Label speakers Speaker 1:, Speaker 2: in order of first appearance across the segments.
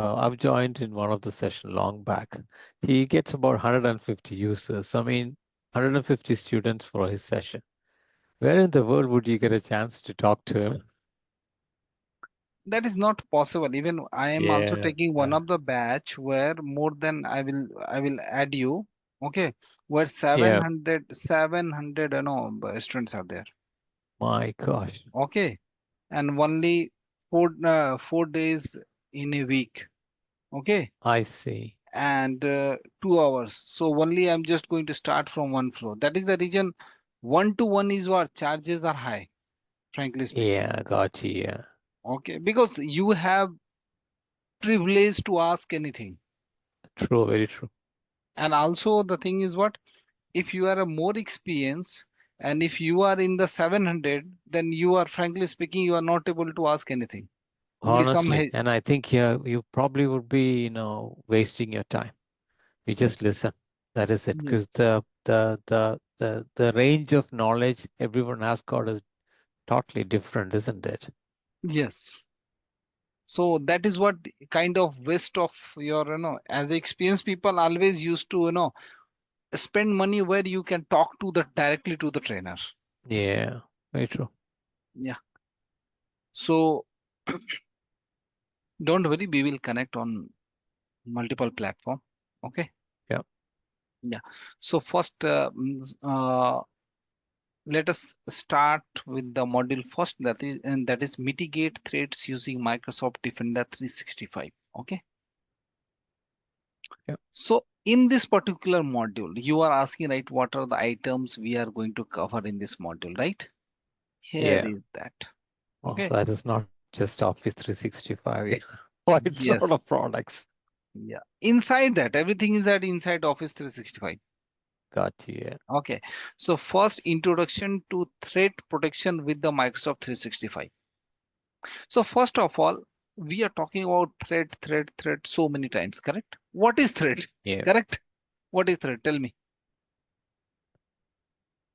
Speaker 1: I've joined in one of the session long back. He gets about 150 users. I mean, 150 students for his session. Where in the world would you get a chance to talk to him?
Speaker 2: That is not possible. Even I am also
Speaker 1: Yeah.
Speaker 2: taking one of the batch where more than I will add you. Okay, where
Speaker 1: Yeah.
Speaker 2: 700 students are there.
Speaker 1: My gosh.
Speaker 2: Okay, and only 4 days in a week. Okay,
Speaker 1: I see.
Speaker 2: and 2 hours. So only I'm just going to start from one floor. That is the reason one to one is what charges are high, frankly speaking.
Speaker 1: Yeah, got you. Yeah.
Speaker 2: Okay, because you have privilege to ask anything.
Speaker 1: True, very true.
Speaker 2: And also the thing is what if you are a more experienced and if you are in the 700, then you are frankly speaking you are not able to ask anything. You need some
Speaker 1: Honestly. And I think you probably would be, wasting your time. You just listen. That is it. Because
Speaker 2: yes.
Speaker 1: the range of knowledge everyone has got is totally different, isn't it?
Speaker 2: Yes. So that is what kind of waste of your, as experienced people always used to, spend money where you can talk to the directly to the trainer.
Speaker 1: Yeah, very true.
Speaker 2: Yeah. So don't worry, we will connect on multiple platform. Okay.
Speaker 1: Yeah,
Speaker 2: Yeah. So first, let us start with the module first. That is mitigate threats using Microsoft Defender 365. Okay.
Speaker 1: yeah,
Speaker 2: So in this particular module, you are asking, right, what are the items we are going to cover in this module, right? Here
Speaker 1: yeah.
Speaker 2: is that.
Speaker 1: Oh,
Speaker 2: Okay.
Speaker 1: that is not just Office 365. Yeah. Quite a lot
Speaker 2: Yes.
Speaker 1: of products.
Speaker 2: Yeah. Inside that, everything is at inside Office 365.
Speaker 1: Got you. Yeah.
Speaker 2: Okay. So first introduction to threat protection with the Microsoft 365. So first of all, we are talking about threat so many times, correct? What is threat?
Speaker 1: Yeah.
Speaker 2: Correct? What is threat? Tell me.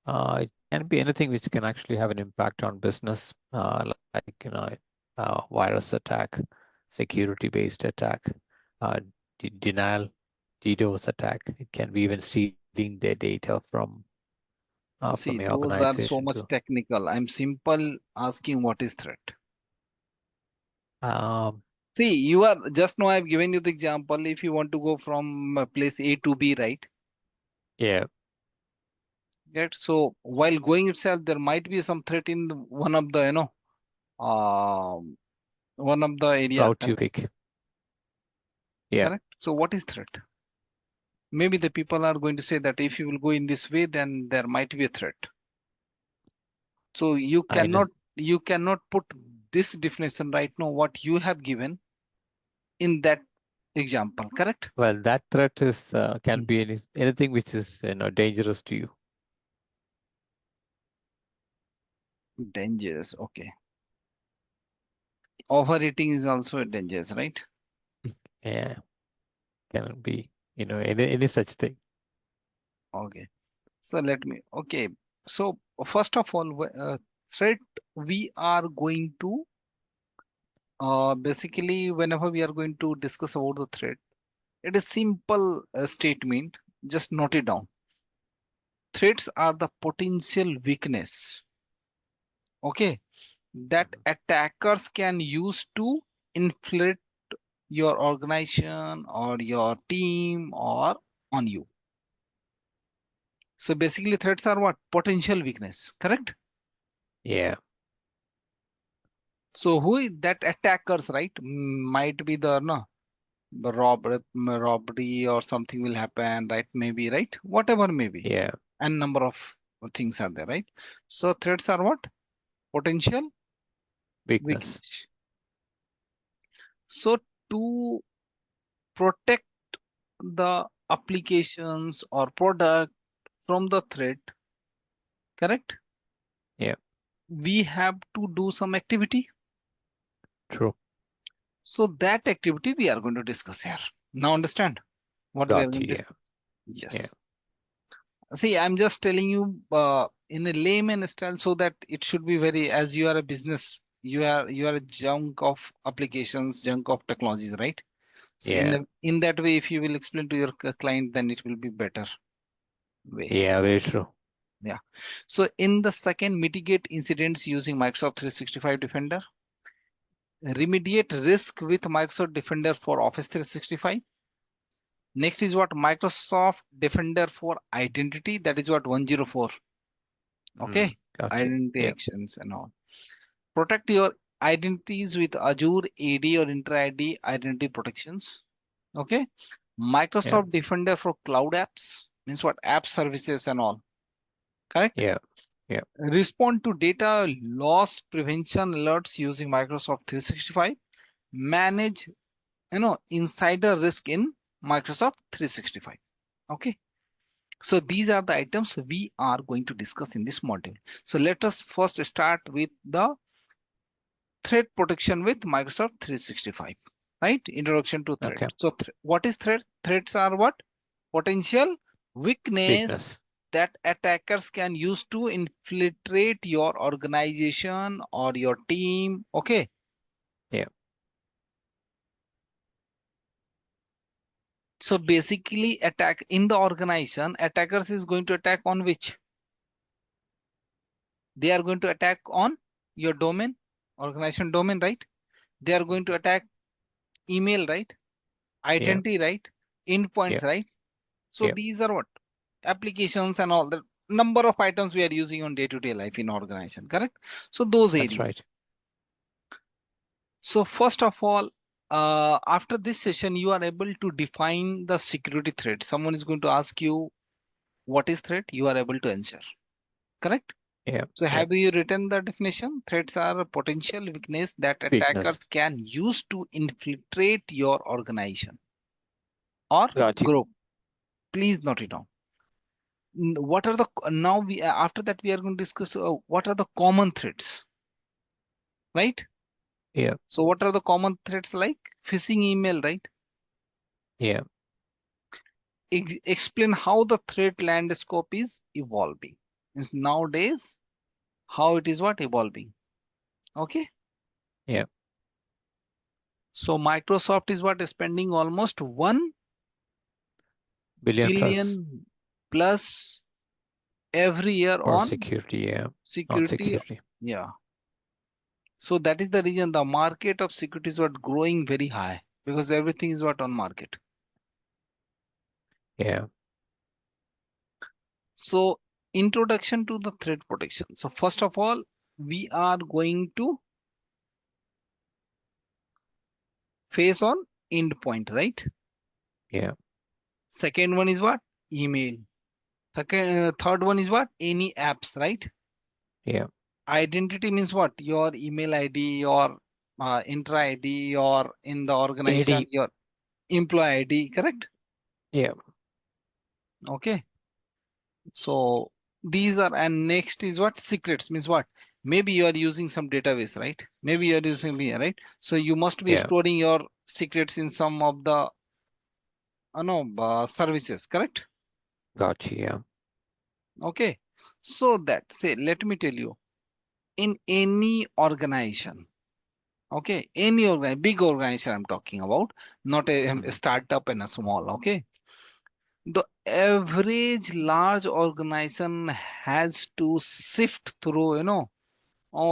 Speaker 1: It can be anything which can actually have an impact on business, like, virus attack, security-based attack, uh, denial, DDoS attack. It can be even stealing their data from
Speaker 2: See,
Speaker 1: your
Speaker 2: those are
Speaker 1: organization
Speaker 2: so much
Speaker 1: too.
Speaker 2: technical. I'm simple asking what is threat.
Speaker 1: Um,
Speaker 2: See, you are just now I've given you the example. If you want to go from place A to B, right?
Speaker 1: yeah,
Speaker 2: Right. So while going itself, there might be some threat in one of the, one of the area.
Speaker 1: route you pick. Yeah,
Speaker 2: Correct. So what is threat? Maybe the people are going to say that if you will go in this way, then there might be a threat. So
Speaker 1: I know.
Speaker 2: you cannot put this definition right now what you have given in that example, correct?
Speaker 1: Well, that threat is can
Speaker 2: Mm.
Speaker 1: be anything which is dangerous to you.
Speaker 2: Dangerous. Okay. Overeating is also dangerous, right?
Speaker 1: Yeah, can be any such thing.
Speaker 2: Okay. So let me. Okay. So first of all, threat we are going to basically whenever we are going to discuss about the threat, it is simple statement. Just note it down. Threats are the potential weakness, okay, that
Speaker 1: Mhm.
Speaker 2: attackers can use to inflict your organization or your team or on you. So basically, threats are what? Potential weakness, correct?
Speaker 1: Yeah,
Speaker 2: So who is that attackers, right? Might be the no robbery or something will happen, right? Maybe, right? Whatever maybe.
Speaker 1: yeah,
Speaker 2: And number of things are there, right? So threats are what? Potential
Speaker 1: weakness.
Speaker 2: weakness. So to protect the applications or product from the threat, correct?
Speaker 1: Yeah,
Speaker 2: We have to do some activity.
Speaker 1: true.
Speaker 2: So that activity we are going to discuss here. Now understand what we are
Speaker 1: Got
Speaker 2: going
Speaker 1: you.
Speaker 2: to
Speaker 1: Yeah,
Speaker 2: discuss?
Speaker 1: yeah.
Speaker 2: Yes. See, I'm just telling you in a layman style so that it should be very, as you are a business, you are a junk of applications, junk of technologies, right? So
Speaker 1: Yeah.
Speaker 2: in that way, if you will explain to your client, then it will be better way.
Speaker 1: Yeah, very true.
Speaker 2: Yeah. So in the second, mitigate incidents using Microsoft 365 Defender. Remediate risk with Microsoft Defender for Office 365. Next is what Microsoft Defender for Identity. That is what 104. Okay.
Speaker 1: Gotcha.
Speaker 2: Identity
Speaker 1: Yeah.
Speaker 2: actions and all. Protect your identities with Azure AD or Intra ID identity protections. Okay.
Speaker 1: Yeah.
Speaker 2: Microsoft Defender for cloud apps means what? App services and all. Correct.
Speaker 1: Yeah. Yeah.
Speaker 2: Respond to data loss prevention alerts using Microsoft 365. Manage, insider risk in Microsoft 365. Okay. So these are the items we are going to discuss in this module. So let us first start with the threat protection with Microsoft 365, right? Introduction to threat.
Speaker 1: Okay.
Speaker 2: So what is threat? Threats are what? Potential weakness
Speaker 1: Weakness.
Speaker 2: that attackers can use to infiltrate your organization or your team. Okay.
Speaker 1: Yeah.
Speaker 2: So basically attack in the organization, attackers is going to attack on which? They are going to attack on your domain, organization domain, right? They are going to attack email, right?
Speaker 1: Yeah.
Speaker 2: Identity, right?
Speaker 1: Yeah.
Speaker 2: Endpoints, right? So
Speaker 1: Yeah.
Speaker 2: these are what? Applications and all the number of items we are using on day-to-day life in organization, correct? So those
Speaker 1: That's
Speaker 2: areas.
Speaker 1: right.
Speaker 2: So first of all, after this session, you are able to define the security threat. Someone is going to ask you what is threat, you are able to answer, correct?
Speaker 1: Yeah.
Speaker 2: So
Speaker 1: Yeah.
Speaker 2: have you written the definition? Threats are a potential weakness that attackers
Speaker 1: Weakness.
Speaker 2: can use to infiltrate your organization or
Speaker 1: Gotcha.
Speaker 2: group. Please note it down. What are the now we after that we are going to discuss what are the common threats, right?
Speaker 1: Yeah.
Speaker 2: So what are the common threats like phishing email, right?
Speaker 1: Yeah.
Speaker 2: Explain how the threat landscape is evolving. Means nowadays, how it is what evolving. Okay.
Speaker 1: Yeah.
Speaker 2: So Microsoft is what is spending almost 1
Speaker 1: Billion plus
Speaker 2: billion plus every year
Speaker 1: for
Speaker 2: on
Speaker 1: security. Yeah. On
Speaker 2: security.
Speaker 1: security.
Speaker 2: Yeah. So that is the reason the market of security is what growing very high because everything is what on market.
Speaker 1: Yeah.
Speaker 2: So introduction to the threat protection. So first of all, we are going to face on endpoint, right?
Speaker 1: Yeah.
Speaker 2: Second one is what? Email. Third one is what? Any apps, right?
Speaker 1: Yeah.
Speaker 2: Identity means what? Your email ID, your intra ID, or in the organization,
Speaker 1: AD.
Speaker 2: your employee ID, correct?
Speaker 1: Yeah.
Speaker 2: Okay. So these are, and next is what? Secrets means what? Maybe you are using some database, right? Maybe you are using me, right? So you must be
Speaker 1: Yeah.
Speaker 2: storing your secrets in some of the no services, correct?
Speaker 1: Gotcha. Yeah.
Speaker 2: Okay. So that say, let me tell you, in any organization, okay, any big organization I'm talking about, not a
Speaker 1: Mhm.
Speaker 2: startup and a small, okay. The average large organization has to sift through,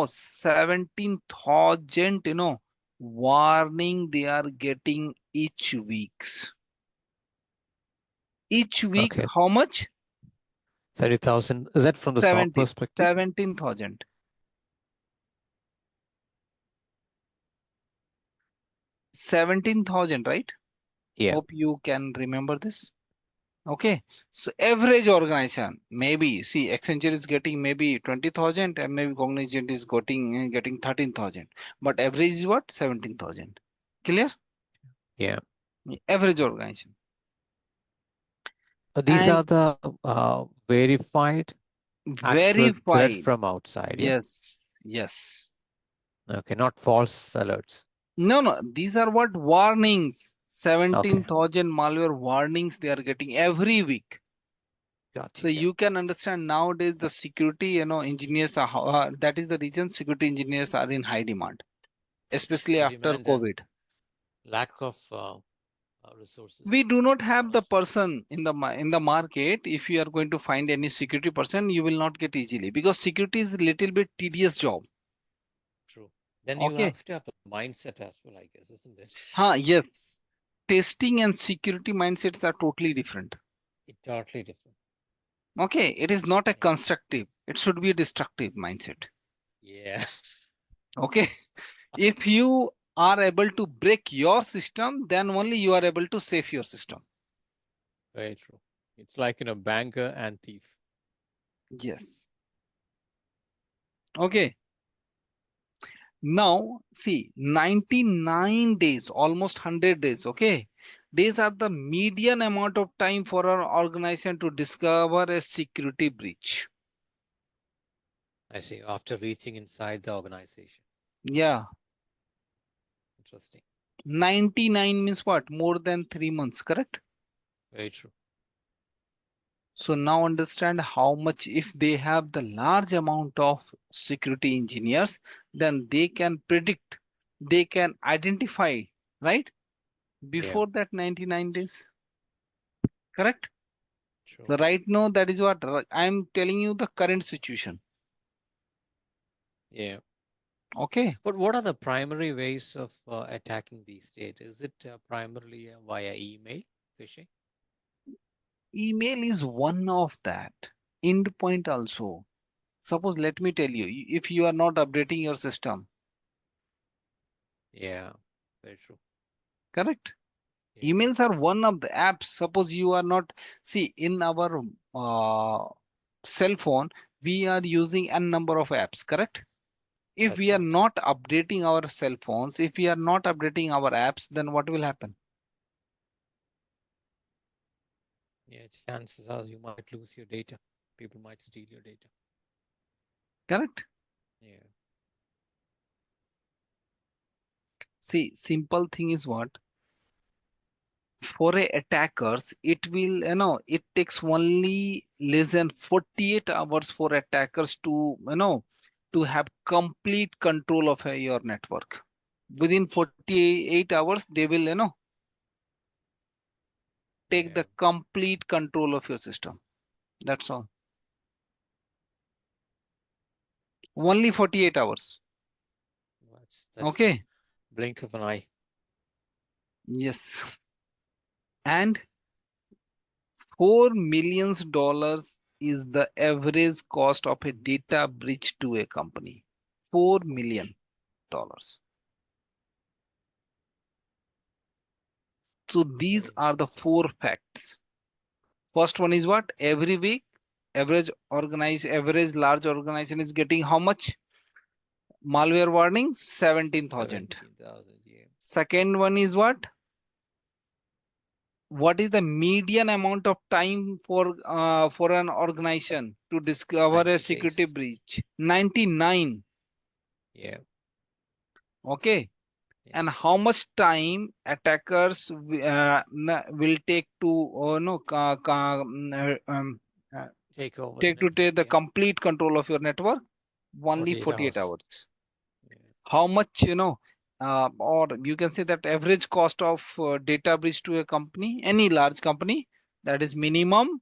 Speaker 2: 17,000, warning they are getting each weeks. Each week,
Speaker 1: Okay.
Speaker 2: how much?
Speaker 1: 30,000. Is that from the SOC
Speaker 2: 17,
Speaker 1: perspective?
Speaker 2: 17,000. 17,000, right?
Speaker 1: Yeah.
Speaker 2: Hope you can remember this. Okay. So average organization, maybe see Accenture is getting maybe 20,000 and maybe Cognizant is getting 13,000. But average is what? 17,000. Clear?
Speaker 1: Yeah.
Speaker 2: Average organization.
Speaker 1: These
Speaker 2: And
Speaker 1: are the verified actual threat
Speaker 2: verified.
Speaker 1: from outside. Yeah.
Speaker 2: Yes. Yes.
Speaker 1: Okay. Not false alerts.
Speaker 2: No, no. These are what warnings.
Speaker 1: Okay.
Speaker 2: 17,000 malware warnings they are getting every week.
Speaker 1: Gotcha.
Speaker 2: So
Speaker 1: Yeah.
Speaker 2: you can understand nowadays the security, engineers are, that is the reason security engineers are in high demand, especially
Speaker 1: Would you
Speaker 2: after
Speaker 1: imagine
Speaker 2: COVID.
Speaker 1: lack of resources
Speaker 2: We
Speaker 1: and
Speaker 2: do not have the
Speaker 1: cost.
Speaker 2: person in the in the market. If you are going to find any security person, you will not get easily, because security is a little bit tedious job.
Speaker 1: True. Then you
Speaker 2: Okay.
Speaker 1: have to have a mindset as well, I guess, isn't it?
Speaker 2: Yes. Testing and security mindsets are totally different.
Speaker 1: It's totally different.
Speaker 2: Okay. It is not a
Speaker 1: Yeah.
Speaker 2: constructive. It should be a destructive mindset.
Speaker 1: Yeah.
Speaker 2: Okay. If you are able to break your system, then only you are able to save your system.
Speaker 1: Very true. It's like, banker and thief.
Speaker 2: Yes. Okay. Now, see, 99 days, almost 100 days. Okay. These are the median amount of time for an organization to discover a security breach.
Speaker 1: I see. After reaching inside the organization.
Speaker 2: Yeah.
Speaker 1: Interesting.
Speaker 2: 99 means what? More than 3 months, correct?
Speaker 1: Very true.
Speaker 2: So now understand how much, if they have the large amount of security engineers, then they can predict, they can identify, right?
Speaker 1: Yeah.
Speaker 2: Before that 99 days, correct?
Speaker 1: True.
Speaker 2: So right now, that is what I'm telling you, the current situation.
Speaker 1: Yeah.
Speaker 2: Okay.
Speaker 1: But what are the primary ways of attacking these states? Is it primarily via email phishing?
Speaker 2: Email is one of that. Endpoint also. Suppose, let me tell you, if you are not updating your system,
Speaker 1: Yeah. Very true.
Speaker 2: correct?
Speaker 1: Yeah.
Speaker 2: Emails are one of the apps. Suppose you are not, see, in our cell phone, we are using n number of apps, correct? If
Speaker 1: That's
Speaker 2: we are
Speaker 1: right.
Speaker 2: not updating our cell phones, if we are not updating our apps, then what will happen?
Speaker 1: Yeah. Chances are you might lose your data. People might steal your data.
Speaker 2: Correct?
Speaker 1: Yeah.
Speaker 2: See, simple thing is what? For a attackers, it will, it takes only less than 48 hours for attackers to, to have complete control of your network. Within 48 hours, they will, take
Speaker 1: Yeah.
Speaker 2: the complete control of your system. That's all. Only 48 hours.
Speaker 1: That's
Speaker 2: Okay.
Speaker 1: blink of an eye.
Speaker 2: Yes. And $4 million is the average cost of a data breach to a company. $4 million. So these
Speaker 1: Very
Speaker 2: are the
Speaker 1: interesting.
Speaker 2: four facts. First one is what? Every week, average large organization is getting how much? Malware warning? 17,000.
Speaker 1: 17,000. Yeah.
Speaker 2: Second one is what? What is the median amount of time for an organization to discover a
Speaker 1: 90
Speaker 2: security
Speaker 1: days.
Speaker 2: breach? 99.
Speaker 1: Yeah.
Speaker 2: Okay.
Speaker 1: Yeah.
Speaker 2: And how much time attackers will take to no uh,
Speaker 1: Take over the
Speaker 2: take to
Speaker 1: network.
Speaker 2: take the
Speaker 1: Yeah.
Speaker 2: complete control of your network? Only
Speaker 1: 48
Speaker 2: 48
Speaker 1: hours.
Speaker 2: hours.
Speaker 1: Yeah.
Speaker 2: How much, or you can say that average cost of data breach to a company, any large company, that is minimum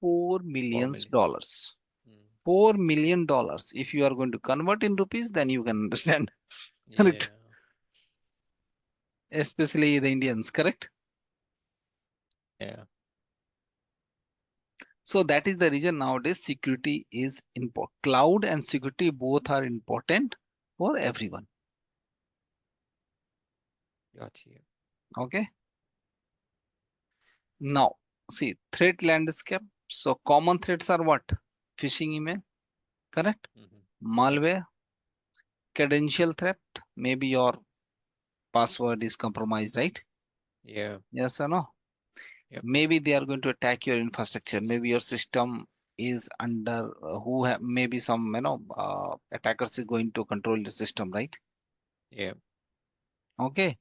Speaker 2: $4
Speaker 1: 4
Speaker 2: million.
Speaker 1: million. Mm.
Speaker 2: $4 million. If you are going to convert in rupees, then you can understand.
Speaker 1: Yeah.
Speaker 2: Correct? Especially the Indians, correct?
Speaker 1: Yeah.
Speaker 2: So that is the reason nowadays security is important. Cloud and security both are important for everyone.
Speaker 1: Got you.
Speaker 2: Okay. Now, see, threat landscape. So common threats are what? Phishing email, correct?
Speaker 1: Hmm. Yep.
Speaker 2: Malware, credential theft. Maybe your password is compromised, right?
Speaker 1: Yeah.
Speaker 2: Yes or no?
Speaker 1: Yep.
Speaker 2: Maybe they are going to attack your infrastructure. Maybe your system is under who have maybe some attackers is going to control your system, right?
Speaker 1: Yeah.
Speaker 2: Okay.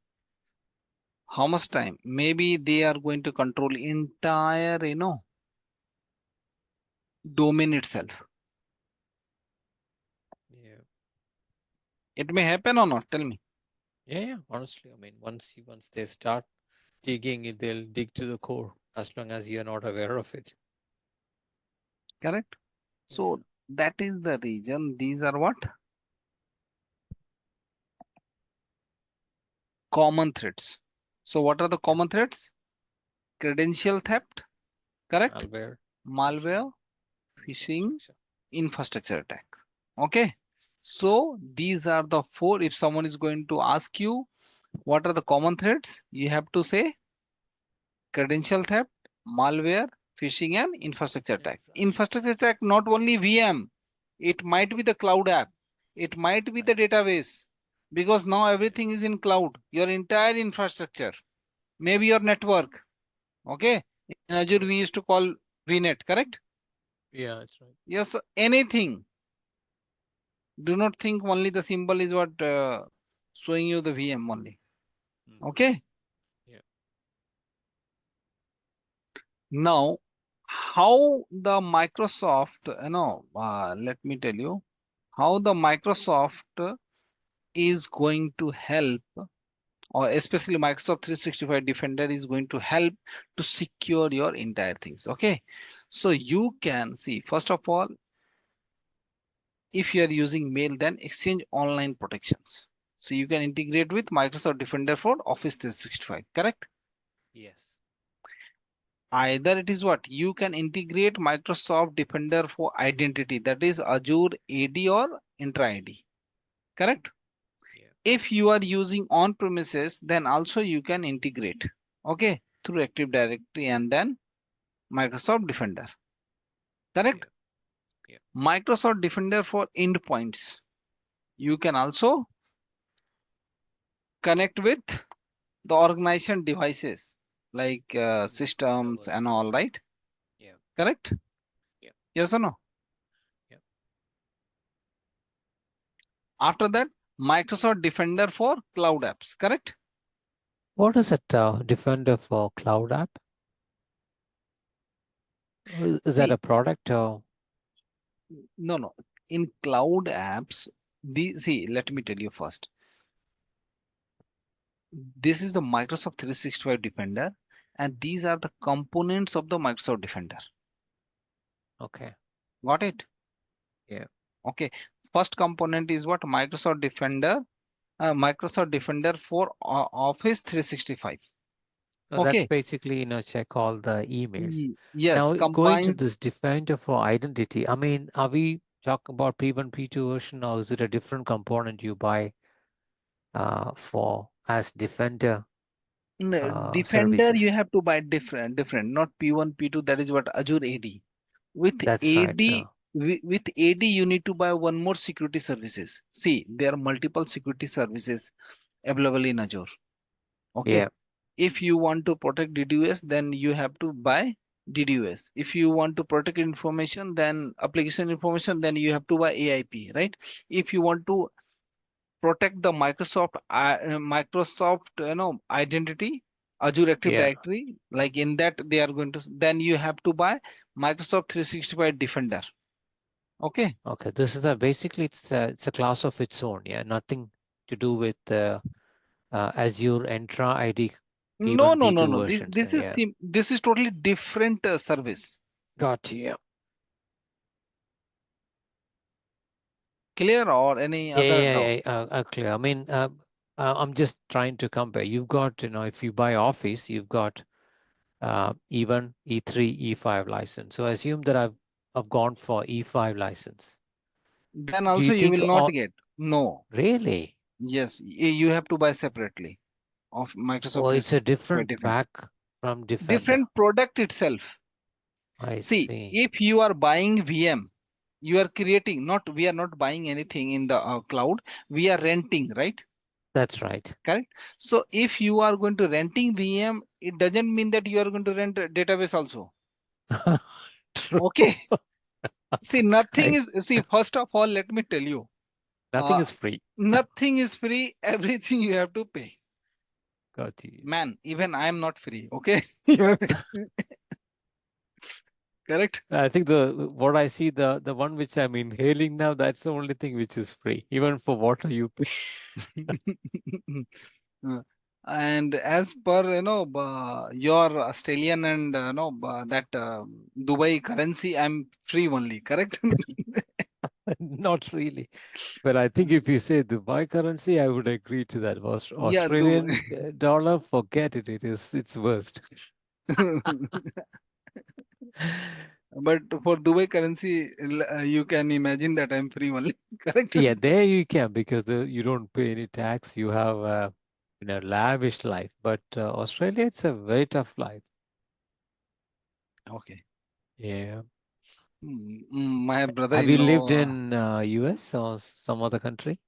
Speaker 2: How much time? Maybe they are going to control entire, domain itself.
Speaker 1: Yeah.
Speaker 2: It may happen or not. Tell me.
Speaker 1: Yeah. Yeah. Honestly, I mean, once they start digging it, they'll dig to the core as long as you're not aware of it.
Speaker 2: Correct?
Speaker 1: Yeah.
Speaker 2: So that is the reason these are what? Common threats. So what are the
Speaker 1: Yeah.
Speaker 2: common threats? Credential theft, correct?
Speaker 1: Malware, phishing,
Speaker 2: Malware, phishing,
Speaker 1: infrastructure.
Speaker 2: infrastructure attack. Okay. So these are the four. If someone is going to ask you what are the common threats, you have to say credential theft, malware, phishing, and infrastructure attack.
Speaker 1: Infrastructure.
Speaker 2: Infrastructure attack not only VM, it might be the cloud app, it might be the
Speaker 1: Right.
Speaker 2: database, because now
Speaker 1: Yeah.
Speaker 2: everything is in cloud. Your entire infrastructure, maybe your network. Okay. In Azure,
Speaker 1: Yeah.
Speaker 2: we used to call VNet, correct?
Speaker 1: Yeah, that's right.
Speaker 2: Yes, so anything. Do not think only the symbol is what showing you the VM only.
Speaker 1: Hmm.
Speaker 2: Okay.
Speaker 1: Yeah.
Speaker 2: Now, how the Microsoft, let me tell you how the Microsoft is going to help, or especially Microsoft 365 Defender is going to help to secure your entire things. Okay. So you can see, first of all, if you are using mail, then Exchange Online Protections. So you can integrate with Microsoft Defender for Office 365, correct?
Speaker 1: Yes.
Speaker 2: Either it is what you can integrate Microsoft Defender for identity, that is Azure AD or Intra ID, correct?
Speaker 1: Yeah.
Speaker 2: If you are using on premises, then also you can integrate, okay, through Active Directory and then Microsoft Defender, correct?
Speaker 1: Yeah. Yeah.
Speaker 2: Microsoft Defender for endpoints, you can also connect with the organization devices like systems
Speaker 1: Servers,
Speaker 2: and all,
Speaker 1: etc.
Speaker 2: right?
Speaker 1: Yeah.
Speaker 2: Correct?
Speaker 1: Yeah.
Speaker 2: Yes or no?
Speaker 1: Yeah.
Speaker 2: After that, Microsoft Defender for cloud apps, correct?
Speaker 1: What is it? Defender for Cloud App? Is that
Speaker 2: See,
Speaker 1: a product or?
Speaker 2: no, no. In cloud apps, see, let me tell you first. This is the Microsoft 365 Defender, and these are the components of the Microsoft Defender.
Speaker 1: Okay.
Speaker 2: Got it?
Speaker 1: Yeah.
Speaker 2: Okay. First component is what? Microsoft Defender for Office 365.
Speaker 1: So that's
Speaker 2: Okay.
Speaker 1: basically, check all the emails.
Speaker 2: Yes,
Speaker 1: Now, going to
Speaker 2: combined.
Speaker 1: this Defender for identity, I mean, are we talking about P1, P2 version, or is it a different component you buy for as Defender
Speaker 2: Defender, you
Speaker 1: services?
Speaker 2: have to buy different, not P1, P2. That is what Azure AD. With
Speaker 1: That's right.
Speaker 2: with AD, you need to buy one more security services. See, there are multiple security services available in Azure. Okay.
Speaker 1: Yeah.
Speaker 2: If you want to protect DDoS, then you have to buy DDoS. If you want to protect information, then application information, then you have to buy AIP, right? If you want to protect the Microsoft, identity, Azure Active
Speaker 1: Yeah.
Speaker 2: Directory, like in that they are going to, then you have to buy Microsoft 365 Defender. Okay.
Speaker 1: Okay. This is basically it's a class of its own. Yeah. Nothing to do with Azure Entra ID
Speaker 2: No,
Speaker 1: P1,
Speaker 2: no, no,
Speaker 1: P2
Speaker 2: no. This
Speaker 1: versions.
Speaker 2: this is
Speaker 1: Yeah.
Speaker 2: this is totally different service.
Speaker 1: Got you.
Speaker 2: Clear or any
Speaker 1: Yeah,
Speaker 2: other
Speaker 1: yeah,
Speaker 2: doubt?
Speaker 1: yeah, clear. I mean, I'm just trying to compare. You've got, if you buy Office, you've got E1, E3, E5 license. So assume that I've gone for E5 license.
Speaker 2: Then
Speaker 1: Do
Speaker 2: also
Speaker 1: you
Speaker 2: you
Speaker 1: think
Speaker 2: will not
Speaker 1: all
Speaker 2: get. No.
Speaker 1: really?
Speaker 2: Yes, you have to buy separately of Microsoft
Speaker 1: Or it's a
Speaker 2: 365
Speaker 1: different
Speaker 2: Defender.
Speaker 1: pack from Defender?
Speaker 2: Different product itself.
Speaker 1: I
Speaker 2: See,
Speaker 1: see.
Speaker 2: if you are buying VM, you are creating, not, we are not buying anything in the cloud, we are renting, right?
Speaker 1: That's right.
Speaker 2: Correct. So if you are going to renting VM, it doesn't mean that you are going to rent a database also.
Speaker 1: True.
Speaker 2: Okay. See, nothing
Speaker 1: I,
Speaker 2: is, see, first of all, let me tell you,
Speaker 1: nothing
Speaker 2: uh,
Speaker 1: is free.
Speaker 2: nothing is free, everything you have to pay.
Speaker 1: Got you.
Speaker 2: Man, even I am not free. Okay. Correct.
Speaker 1: I think what I see, the one which I'm inhaling now, that's the only thing which is free. Even for water you pay.
Speaker 2: And as per your Australian and that Dubai currency, I'm free only, correct?
Speaker 1: Not really. But I think if you say Dubai currency, I would agree to that.
Speaker 2: Yeah, Dubai.
Speaker 1: Australian dollar, forget it. It's worst.
Speaker 2: But for Dubai currency, you can imagine that I'm free only, correct?
Speaker 1: Yeah, there you can because you don't pay any tax. You have lavish life. But Australia, it's a very tough life.
Speaker 2: Okay.
Speaker 1: Yeah.
Speaker 2: My
Speaker 1: Have you lived
Speaker 2: brother-in-law,
Speaker 1: in US or some other country?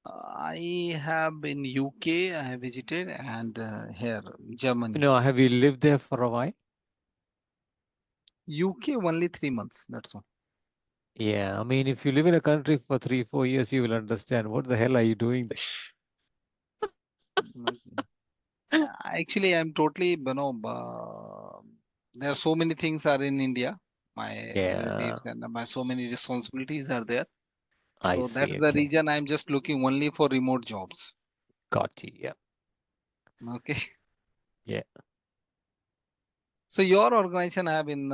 Speaker 2: I have in UK, I have visited, and here, Germany.
Speaker 1: Have you lived there for a while?
Speaker 2: UK only 3 months, that's all.
Speaker 1: Yeah, I mean, if you live in a country for 3, 4 years, you will understand what the hell are you doing there?
Speaker 2: Okay. Actually, I'm totally, there are so many things are in India. My relatives
Speaker 1: Yeah,
Speaker 2: and my so many responsibilities are there.
Speaker 1: I
Speaker 2: So that's
Speaker 1: see.
Speaker 2: the
Speaker 1: Okay,
Speaker 2: reason I'm just looking only for remote jobs.
Speaker 1: got you. Yeah,
Speaker 2: Okay.
Speaker 1: yeah.
Speaker 2: So your organization have in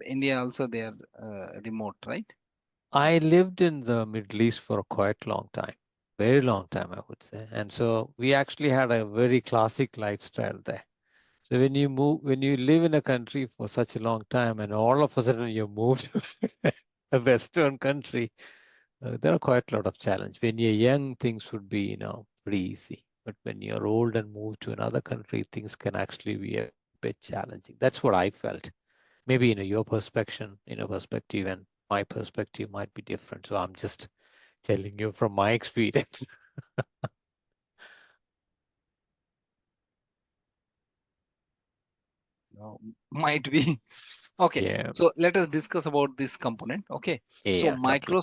Speaker 2: India also they are remote, right?
Speaker 1: I lived in the Middle East for a quite long time, very long time, I would say. And so we actually had a very classic lifestyle there. So when you live in a country for such a long time, and all of a sudden you move to a Western country, there are quite a lot of challenge. When you're young, things would be, pretty easy. But when you're old and move to another country, things can actually be a bit challenging. That's what I felt. Maybe, your perspective and my perspective might be different. So I'm just telling you from my experience.
Speaker 2: No, might be. Okay,
Speaker 1: Yeah,
Speaker 2: so let us discuss about this component. Okay, so
Speaker 1: yeah, totally.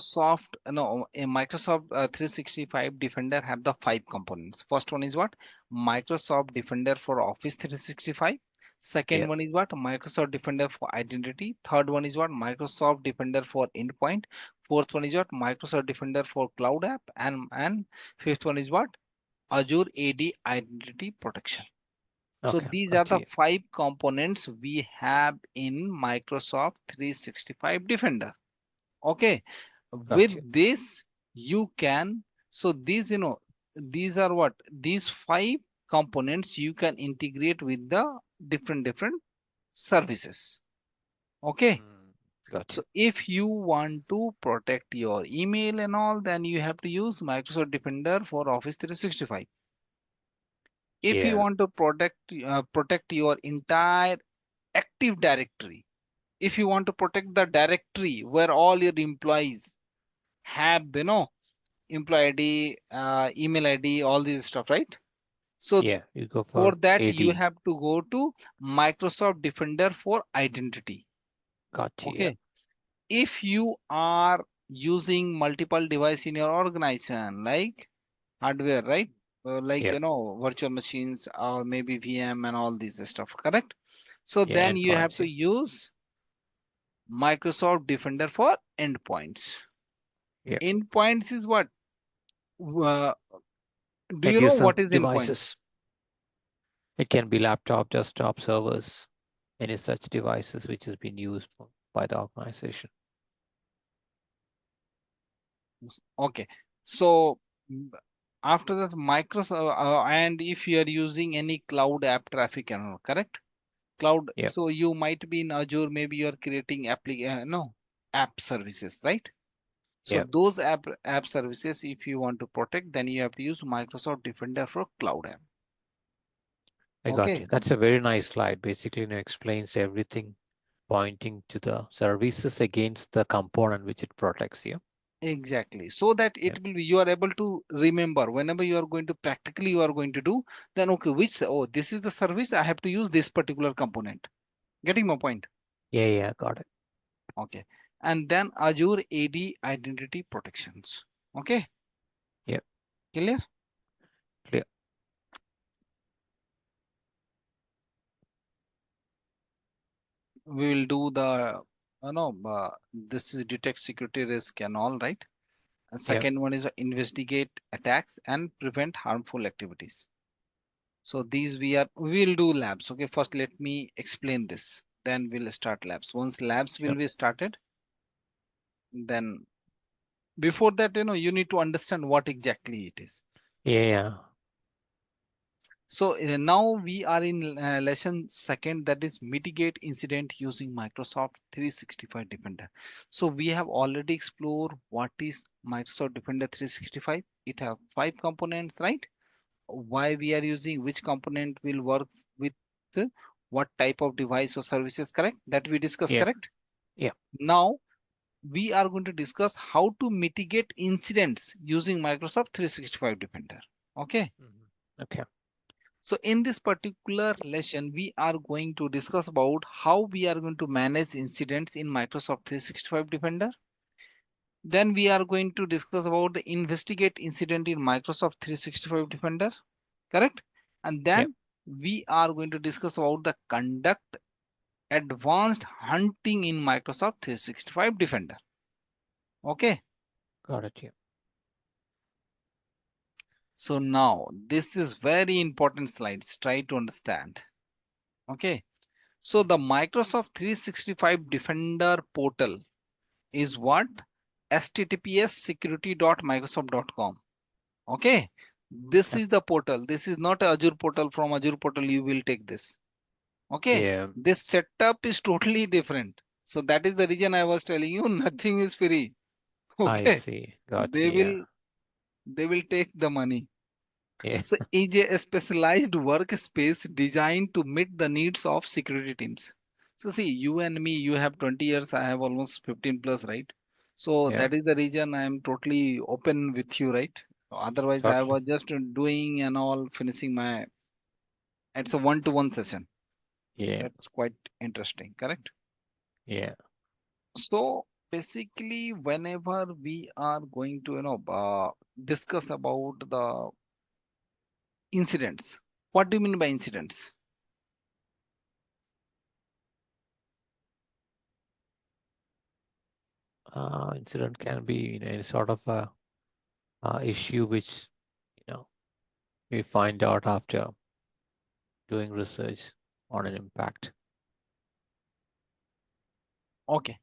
Speaker 2: A Microsoft 365 Defender have the five components. First one is what? Microsoft Defender for Office 365. Second
Speaker 1: Yeah,
Speaker 2: one is what? Microsoft Defender for Identity. Third one is what? Microsoft Defender for Endpoint. Fourth one is what? Microsoft Defender for Cloud App. And fifth one is what? Azure AD Identity Protection. So
Speaker 1: okay,
Speaker 2: these are
Speaker 1: got
Speaker 2: the
Speaker 1: you.
Speaker 2: five components we have in Microsoft 365 Defender. Okay.
Speaker 1: Got you.
Speaker 2: With this, you can, so these are what? These five components you can integrate with the different services. Okay.
Speaker 1: Mm, got
Speaker 2: So
Speaker 1: you.
Speaker 2: if you want to protect your email and all, then you have to use Microsoft Defender for Office 365. If you
Speaker 1: Yeah,
Speaker 2: want to protect your entire Active Directory, if you want to protect the directory where all your employees have, employee ID, email ID, all this stuff, right? So
Speaker 1: yeah, you go
Speaker 2: for
Speaker 1: for
Speaker 2: that, you
Speaker 1: AD.
Speaker 2: have to go to Microsoft Defender for Identity.
Speaker 1: Got you. Yeah,
Speaker 2: Okay. If you are using multiple device in your organization, like hardware, right? Like,
Speaker 1: yeah,
Speaker 2: virtual machines or maybe VM and all this stuff, correct? So
Speaker 1: yeah,
Speaker 2: then you have
Speaker 1: endpoints.
Speaker 2: to
Speaker 1: Yeah,
Speaker 2: use Microsoft Defender for endpoints.
Speaker 1: yeah.
Speaker 2: Endpoints is what? Uh, do
Speaker 1: End
Speaker 2: you know
Speaker 1: user
Speaker 2: what is endpoint?
Speaker 1: devices. It can be laptop, desktop, servers, any such devices which has been used by the organization.
Speaker 2: Okay. So mm, after that, Microsoft, and if you are using any cloud app traffic and all, correct? Cloud.
Speaker 1: Yep,
Speaker 2: So you might be in Azure, maybe you are creating no, app services, right? So
Speaker 1: yep.
Speaker 2: those app services, if you want to protect, then you have to use Microsoft Defender for cloud app.
Speaker 1: I got
Speaker 2: Okay.
Speaker 1: you. That's a very nice slide. Basically, explains everything pointing to the services against the component which it protects you.
Speaker 2: Exactly. So that
Speaker 1: Yep.
Speaker 2: it will be, you are able to remember whenever you are going to practically you are going to do, then okay, oh, this is the service, I have to use this particular component. Getting my point?
Speaker 1: Yeah, yeah, got it.
Speaker 2: Okay. And then Azure AD identity protections. Okay.
Speaker 1: Yep,
Speaker 2: Clear?
Speaker 1: clear.
Speaker 2: We will do the, this is detect security risk and all, right?
Speaker 1: Yeah.
Speaker 2: Second one is investigate attacks and prevent harmful activities. So these we'll do labs. Okay, first let me explain this. Then we'll start labs. Once labs will
Speaker 1: Sure.
Speaker 2: be started, then before that, you need to understand what exactly it is.
Speaker 1: Yeah. Yeah.
Speaker 2: So now we are in lesson second, that is mitigate incident using Microsoft 365 Defender. So we have already explored what is Microsoft Defender 365. It have 5 components, right? Why we are using, which component will work with what type of device or services, correct? That we discuss,
Speaker 1: Yeah.
Speaker 2: correct?
Speaker 1: Yeah.
Speaker 2: Now we are going to discuss how to mitigate incidents using Microsoft 365 Defender. Okay.
Speaker 1: Okay.
Speaker 2: So in this particular lesson, we are going to discuss about how we are going to manage incidents in Microsoft 365 Defender. Then we are going to discuss about the investigate incident in Microsoft 365 Defender, correct? And
Speaker 1: Yeah.
Speaker 2: then we are going to discuss about the conduct advanced hunting in Microsoft 365 Defender. Okay.
Speaker 1: Got it. Yeah.
Speaker 2: So now this is very important slides. Try to understand. Okay. So the Microsoft 365 Defender portal is what? https security.microsoft.com. Okay. This
Speaker 1: Okay.
Speaker 2: is the portal. This is not a Azure portal. From Azure portal, you will take this. Okay.
Speaker 1: Yeah.
Speaker 2: This setup is totally different. So that is the reason I was telling you nothing is free.
Speaker 1: I
Speaker 2: Okay.
Speaker 1: see. Got
Speaker 2: They
Speaker 1: you. Yeah.
Speaker 2: will they will take the money.
Speaker 1: Yeah.
Speaker 2: So is a specialized workspace designed to meet the needs of security teams. So see, you and me, you have 20 years, I have almost 15 plus, right? So
Speaker 1: Yeah.
Speaker 2: that is the reason I am totally open with you, right? Otherwise, I
Speaker 1: Totally.
Speaker 2: was just doing and all finishing my, it's a one-to-one session.
Speaker 1: Yeah.
Speaker 2: That's quite interesting, correct?
Speaker 1: Yeah.
Speaker 2: So basically, whenever we are going to, discuss about the incidents, what do you mean by incidents?
Speaker 1: Incident can be any sort of a issue which you know we find out after doing research on an impact.
Speaker 2: Okay.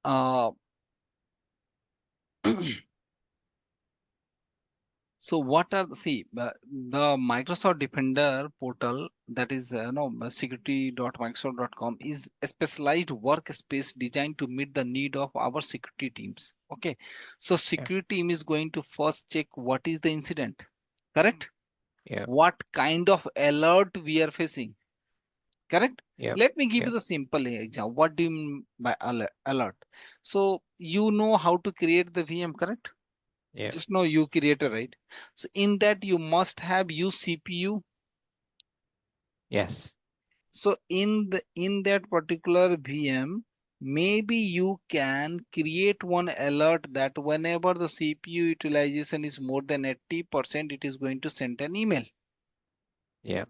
Speaker 2: Uh, so what are the Microsoft Defender portal, that is security.microsoft.com, is a specialized workspace designed to meet the need of our security teams. Okay, so
Speaker 1: Yeah.
Speaker 2: security team is going to first check what is the incident, correct?
Speaker 1: Yeah.
Speaker 2: What kind of alert we are facing, correct?
Speaker 1: Yeah.
Speaker 2: Let me give
Speaker 1: Yeah.
Speaker 2: you the simple example. What do you mean by alert? So you know how to create the VM, correct?
Speaker 1: Yeah.
Speaker 2: Just know you creator, right? So in that you must have use CPU.
Speaker 1: Yes.
Speaker 2: So in that particular VM, maybe you can create one alert that whenever the CPU utilization is more than 80%, it is going to send an email.
Speaker 1: Yeah.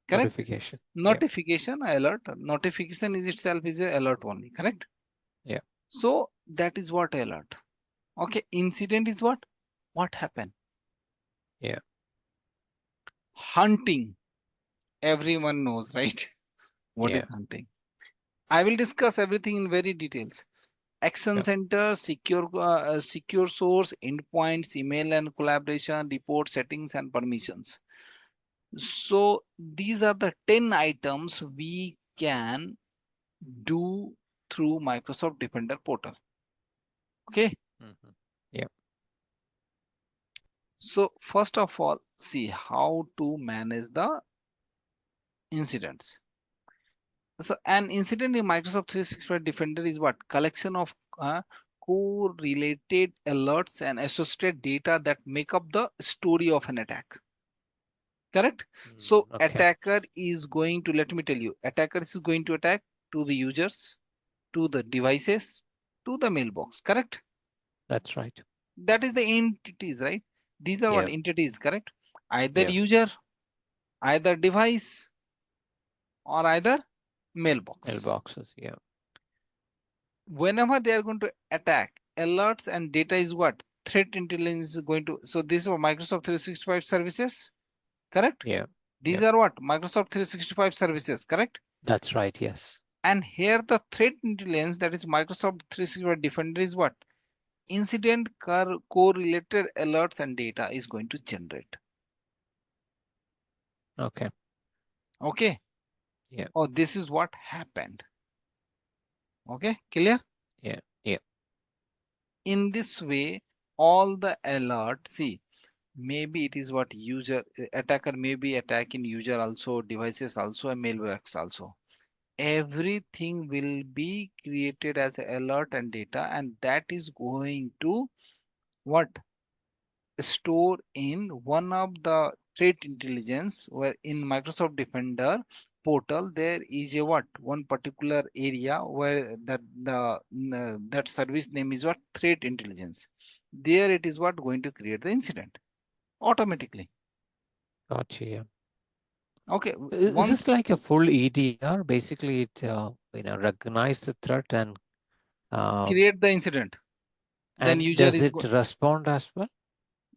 Speaker 2: Correct?
Speaker 1: Notification. Yeah.
Speaker 2: Notification alert. Notification is itself is a alert only. Correct?
Speaker 1: Yeah.
Speaker 2: So that is what alert. Okay. Incident is what? What happened?
Speaker 1: Yeah.
Speaker 2: Hunting. Everyone knows, right? What is
Speaker 1: Yeah.
Speaker 2: hunting? I will discuss everything in very details. Action
Speaker 1: Sure.
Speaker 2: center, secure source, endpoints, email and collaboration, report settings and permissions. So these are the 10 items we can do through Microsoft Defender portal. Okay.
Speaker 1: Yeah.
Speaker 2: So first of all, see how to manage the incidents. So an incident in Microsoft 365 Defender is what? Collection of correlated alerts and associated data that make up the story of an attack. Correct? So
Speaker 1: Okay.
Speaker 2: attacker is going to, let me tell you, attacker is going to attack to the users, to the devices, to the mailbox. Correct?
Speaker 1: That's right.
Speaker 2: That is the entities, right? These are what
Speaker 1: Yeah.
Speaker 2: entities, correct? Either
Speaker 1: Yeah.
Speaker 2: user, either device, or either mailbox.
Speaker 1: Mailboxes. Yeah.
Speaker 2: Whenever they are going to attack, alerts and data is what? Threat intelligence is going to. So these are Microsoft 365 services, correct?
Speaker 1: Yeah.
Speaker 2: These
Speaker 1: Yeah.
Speaker 2: are what? Microsoft 365 services, correct?
Speaker 1: That's right. Yes.
Speaker 2: And here the threat intelligence, that is Microsoft 365 Defender, is what? Incident correlated alerts and data is going to generate.
Speaker 1: Okay.
Speaker 2: Okay.
Speaker 1: Yeah.
Speaker 2: Oh, this is what happened. Okay, clear?
Speaker 1: Yeah. Yeah.
Speaker 2: In this way, all the alert, see, maybe it is what user attacker may be attacking user also, devices also, and mailbox also. Everything will be created as a alert and data, and that is going to what? Store in one of the threat intelligence, where in Microsoft Defender portal there is a what, one particular area where that service name is what, threat intelligence. There it is what going to create the incident automatically.
Speaker 1: Gotcha. Yeah.
Speaker 2: Okay,
Speaker 1: Is
Speaker 2: once
Speaker 1: this like a full EDR? Basically, it recognize the threat um,
Speaker 2: create the incident, then
Speaker 1: and
Speaker 2: user
Speaker 1: does
Speaker 2: is
Speaker 1: it respond as well?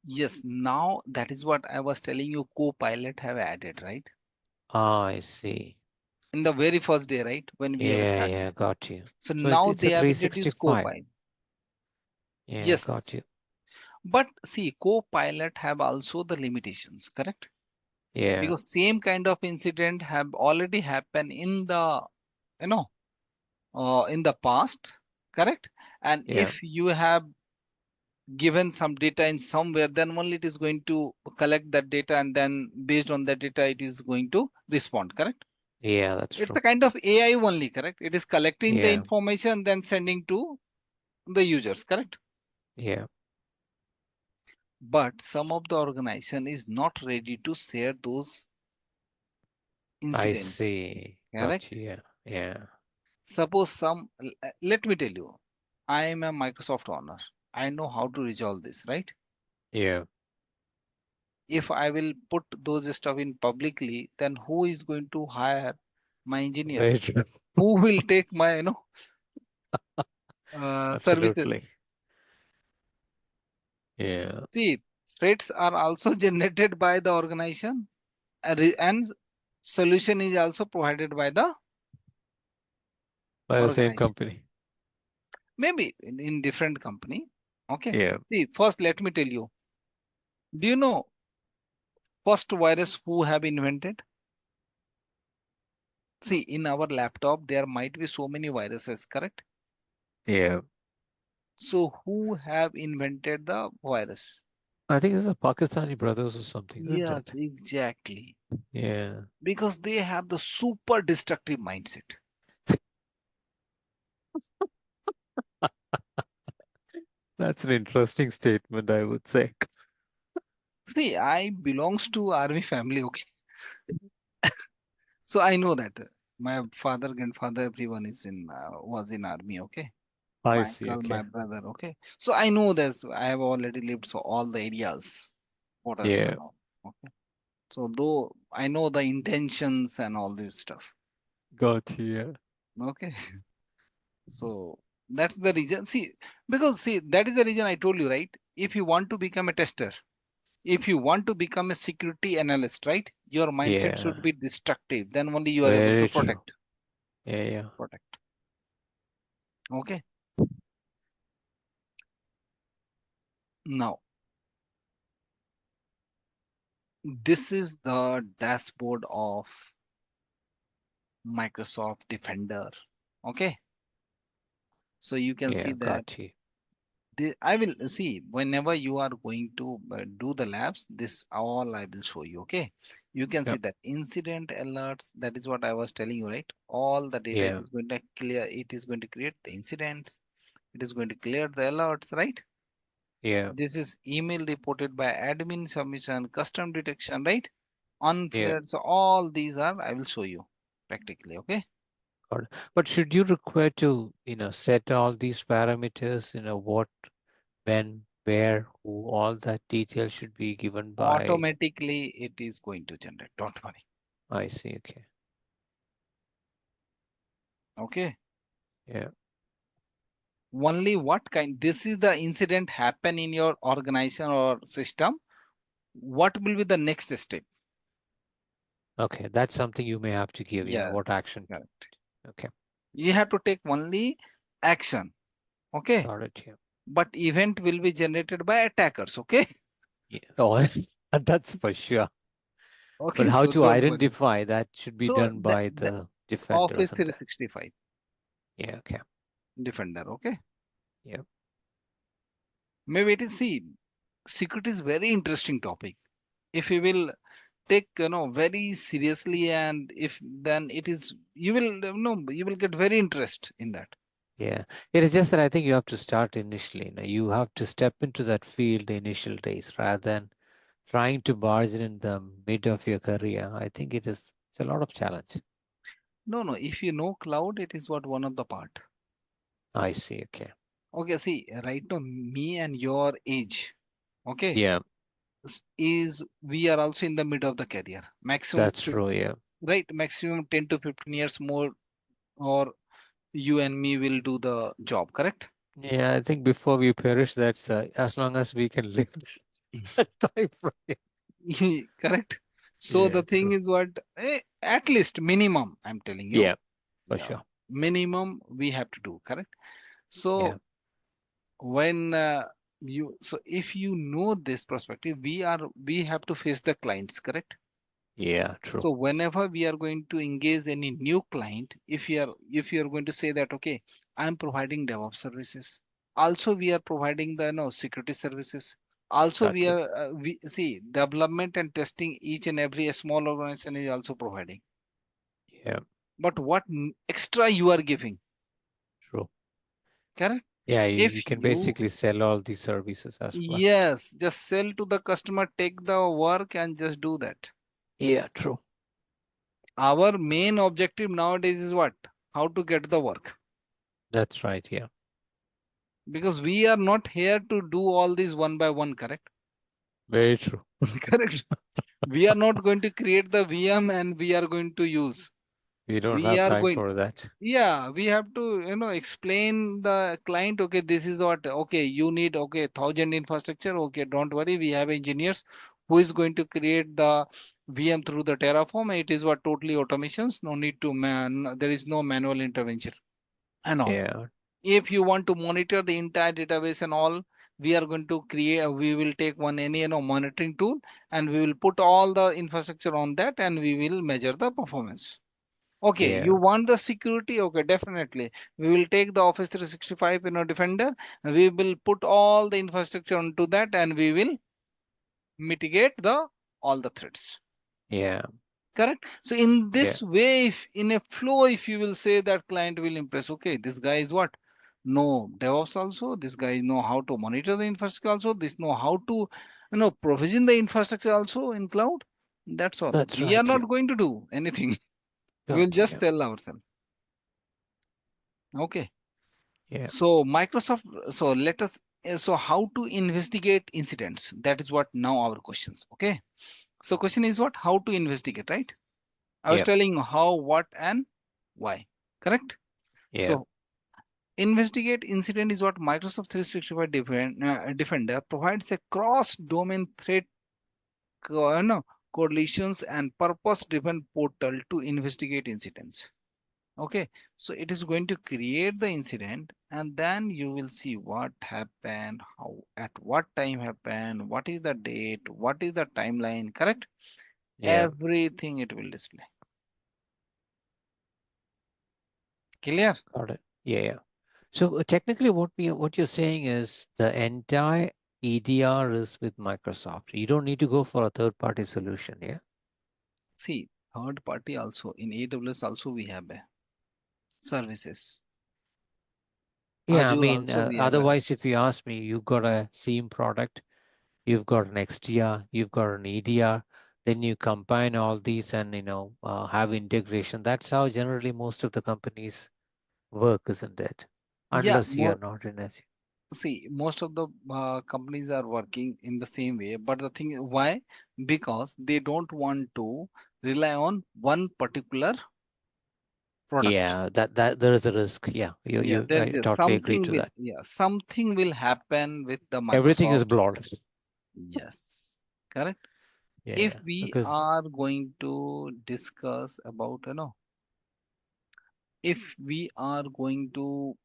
Speaker 2: yes, now that is what I was telling you, co-pilot have added, right?
Speaker 1: Ah, I see.
Speaker 2: In the very first day, right, when we have
Speaker 1: Yeah.
Speaker 2: started.
Speaker 1: Yeah. Got you.
Speaker 2: So
Speaker 1: So it's
Speaker 2: now
Speaker 1: it's
Speaker 2: they
Speaker 1: a
Speaker 2: have introduced
Speaker 1: 365.
Speaker 2: co-pilot.
Speaker 1: Yeah. Got
Speaker 2: Yes,
Speaker 1: you.
Speaker 2: but see, co-pilot have also the limitations, correct?
Speaker 1: Yeah.
Speaker 2: Because same kind of incident have already happened in the, you know, in the past, correct? And
Speaker 1: Yeah.
Speaker 2: if you have given some data in somewhere, then only it is going to collect that data, and then based on that data, it is going to respond, correct?
Speaker 1: Yeah. That's
Speaker 2: It's
Speaker 1: true.
Speaker 2: a kind of AI only, correct? It is collecting the
Speaker 1: Yeah.
Speaker 2: information, then sending to the users, correct?
Speaker 1: Yeah.
Speaker 2: But some of the organization is not ready to share those
Speaker 1: I
Speaker 2: incident,
Speaker 1: see.
Speaker 2: correct?
Speaker 1: Got you. Yeah. Yeah.
Speaker 2: Suppose let me tell you, I am a Microsoft owner. I know how to resolve this, right?
Speaker 1: Yeah.
Speaker 2: If I will put those stuff in publicly, then who is going to hire my
Speaker 1: Very
Speaker 2: engineers?
Speaker 1: true.
Speaker 2: Who will take my,
Speaker 1: Absolutely.
Speaker 2: services?
Speaker 1: Yeah.
Speaker 2: See, threats are also generated by the organization, and solution is also provided by the
Speaker 1: By the same
Speaker 2: organization.
Speaker 1: company.
Speaker 2: Maybe in different company. Okay.
Speaker 1: Yeah.
Speaker 2: See, first let me tell you. Do you know first virus who have invented? See, in our laptop there might be so many viruses, correct?
Speaker 1: Yeah.
Speaker 2: So who have invented the virus?
Speaker 1: I think it's a Pakistani brothers or something, isn't it?
Speaker 2: Yes, exactly.
Speaker 1: Yeah.
Speaker 2: Because they have the super destructive mindset.
Speaker 1: That's an interesting statement, I would say.
Speaker 2: See, I belongs to army family, okay. So I know that my father, grandfather, everyone is in was in army, okay.
Speaker 1: I
Speaker 2: My
Speaker 1: see.
Speaker 2: uncle,
Speaker 1: Okay.
Speaker 2: my brother, okay. So I know this. I have already lived so all the areas, borders
Speaker 1: Yeah.
Speaker 2: and all. Okay. So though I know the intentions and all this stuff.
Speaker 1: Got you. Yeah.
Speaker 2: Okay. So that's the reason. See, because see, that is the reason I told you, right? If you want to become a tester, if you want to become a security analyst, right? Your mindset
Speaker 1: Yeah.
Speaker 2: should be destructive. Then only you are able to
Speaker 1: Very true.
Speaker 2: protect.
Speaker 1: Yeah. Yeah.
Speaker 2: Protect. Okay. Now, this is the dashboard of Microsoft Defender. Okay. So you can see
Speaker 1: Yeah.
Speaker 2: that
Speaker 1: Got you.
Speaker 2: I will see whenever you are going to do the labs, this all I will show you. Okay. You can see
Speaker 1: Yep.
Speaker 2: that incident alerts. That is what I was telling you, right? All the data it
Speaker 1: Yeah.
Speaker 2: is going to clear. It is going to create the incidents. It is going to clear the alerts, right?
Speaker 1: Yeah.
Speaker 2: This is email reported by admin submission, custom detection, right?
Speaker 1: Yeah.
Speaker 2: Unflared. So all these are, I will show you practically. Okay.
Speaker 1: Got it. But should you require to, set all these parameters, what, when, where, who, all that detail should be given by,
Speaker 2: Automatically, it is going to generate. Don't worry.
Speaker 1: I see. Okay.
Speaker 2: Okay.
Speaker 1: Yeah.
Speaker 2: Only what kind, this is the incident happen in your organization or system. What will be the next step?
Speaker 1: Okay, that's something you may have to give, what
Speaker 2: Yes,
Speaker 1: action.
Speaker 2: correct.
Speaker 1: Okay,
Speaker 2: You have to take only action. Okay.
Speaker 1: got it. Yeah.
Speaker 2: But event will be generated by attackers. Okay.
Speaker 1: Yeah. Oh, that's for sure. But
Speaker 2: Okay.
Speaker 1: how
Speaker 2: So
Speaker 1: to
Speaker 2: don't worry.
Speaker 1: identify that should be
Speaker 2: So
Speaker 1: done
Speaker 2: the,
Speaker 1: by
Speaker 2: the
Speaker 1: the defender,
Speaker 2: Office
Speaker 1: isn't it?
Speaker 2: 365
Speaker 1: Yeah. Okay.
Speaker 2: Defender. Okay.
Speaker 1: Yeah.
Speaker 2: Maybe it is, see, security is very interesting topic. If you will take, very seriously, and if then it is, you will, you will get very interest in that.
Speaker 1: Yeah. It is just that I think you have to start initially. You have to step into that field the initial days rather than trying to barge in the mid of your career. I think it's a lot of challenge.
Speaker 2: No, no. If you know cloud, it is what one of the part.
Speaker 1: I see. Okay.
Speaker 2: Okay. See, right now, me and your age. Okay.
Speaker 1: Yeah,
Speaker 2: Is we are also in the mid of the career. Maximum,
Speaker 1: that's true. Yeah.
Speaker 2: right? Maximum 10 to 15 years more, or you and me will do the job. Correct.
Speaker 1: Yeah, I think before we perish, that's as long as we can live that time frame.
Speaker 2: Correct. So
Speaker 1: Yeah,
Speaker 2: the thing
Speaker 1: true.
Speaker 2: is what, at least minimum, I'm telling you.
Speaker 1: Yeah, for
Speaker 2: Yeah,
Speaker 1: sure.
Speaker 2: minimum we have to do. Correct.
Speaker 1: Yeah.
Speaker 2: So when so if you know this perspective, we have to face the clients. Correct.
Speaker 1: Yeah, true.
Speaker 2: So whenever we are going to engage any new client, if you are going to say that, okay, I'm providing DevOps services. Also, we are providing the, security services. Also,
Speaker 1: Got you.
Speaker 2: we see development and testing, each and every small organization is also providing.
Speaker 1: Yeah,
Speaker 2: But what extra you are giving?
Speaker 1: true.
Speaker 2: Correct?
Speaker 1: Yeah,
Speaker 2: If
Speaker 1: you can
Speaker 2: you,
Speaker 1: basically sell all these services as well.
Speaker 2: yes, just sell to the customer, take the work and just do that.
Speaker 1: Yeah, true.
Speaker 2: Our main objective nowadays is what? How to get the work.
Speaker 1: That's right. Yeah,
Speaker 2: Because we are not here to do all these one by one. Correct.
Speaker 1: very true.
Speaker 2: Correct. We are not going to create the VM and we are going to use.
Speaker 1: We don't
Speaker 2: We
Speaker 1: have
Speaker 2: are
Speaker 1: time
Speaker 2: going,
Speaker 1: for that.
Speaker 2: yeah, we have to, explain the client, okay, this is what, okay, you need, okay, 1,000 infrastructure, okay, don't worry, we have engineers who is going to create the VM through the Terraform. It is what, totally automations, no need to there is no manual intervention and all.
Speaker 1: Yeah,
Speaker 2: If you want to monitor the entire database and all, we are going to create, we will take one any, monitoring tool, and we will put all the infrastructure on that, and we will measure the performance. Okay, you
Speaker 1: yeah,
Speaker 2: want the security? Okay, definitely. We will take the Office 365, Defender. We will put all the infrastructure onto that, and we will mitigate the all the threats.
Speaker 1: yeah,
Speaker 2: Correct. So in
Speaker 1: yeah.
Speaker 2: this way, if in a flow, if you will say that client will impress, okay, this guy is what? No DevOps also. This guy know how to monitor the infrastructure also. This know how to, provision the infrastructure also in cloud. That's all.
Speaker 1: That's
Speaker 2: We are
Speaker 1: right. Yeah,
Speaker 2: not going to do anything. We'll
Speaker 1: got you.
Speaker 2: just
Speaker 1: Yeah,
Speaker 2: tell ourselves. Okay.
Speaker 1: yeah,
Speaker 2: So Microsoft, so let us, so how to investigate incidents? That is what now our questions. Okay. So question is what? How to investigate, right? I was
Speaker 1: yeah,
Speaker 2: telling you how, what, and why. Correct?
Speaker 1: yeah,
Speaker 2: So investigate incident is what Microsoft 365 Defender provides a cross-domain threat no, correlations and purpose-driven portal to investigate incidents. Okay, so it is going to create the incident, and then you will see what happened, how, at what time happened, what is the date, what is the timeline, correct?
Speaker 1: yeah.
Speaker 2: Everything it will display. Clear?
Speaker 1: Got it. Yeah, yeah. So technically, what you're saying is the entire EDR is with Microsoft. You don't need to go for a third-party solution. Yeah.
Speaker 2: See, third party also in AWS also we have services.
Speaker 1: Yeah, I
Speaker 2: Azure
Speaker 1: mean,
Speaker 2: also we have
Speaker 1: otherwise, if you ask me, you've got a SIEM product, you've got an XDR, you've got an EDR, then you combine all these and have integration. That's how generally most of the companies work, isn't it?
Speaker 2: yeah,
Speaker 1: Unless you're not in SE.
Speaker 2: see, most of the companies are working in the same way, but the thing is why? Because they don't want to rely on one particular product.
Speaker 1: that there is a risk. Yeah,
Speaker 2: Yeah,
Speaker 1: you
Speaker 2: there
Speaker 1: I
Speaker 2: is
Speaker 1: totally agree
Speaker 2: something
Speaker 1: to
Speaker 2: will,
Speaker 1: that.
Speaker 2: yeah, something will happen with the
Speaker 1: Everything is
Speaker 2: Microsoft.
Speaker 1: blurred.
Speaker 2: Yes, correct. If
Speaker 1: Yeah,
Speaker 2: we
Speaker 1: because
Speaker 2: are going to discuss about, if we are going to,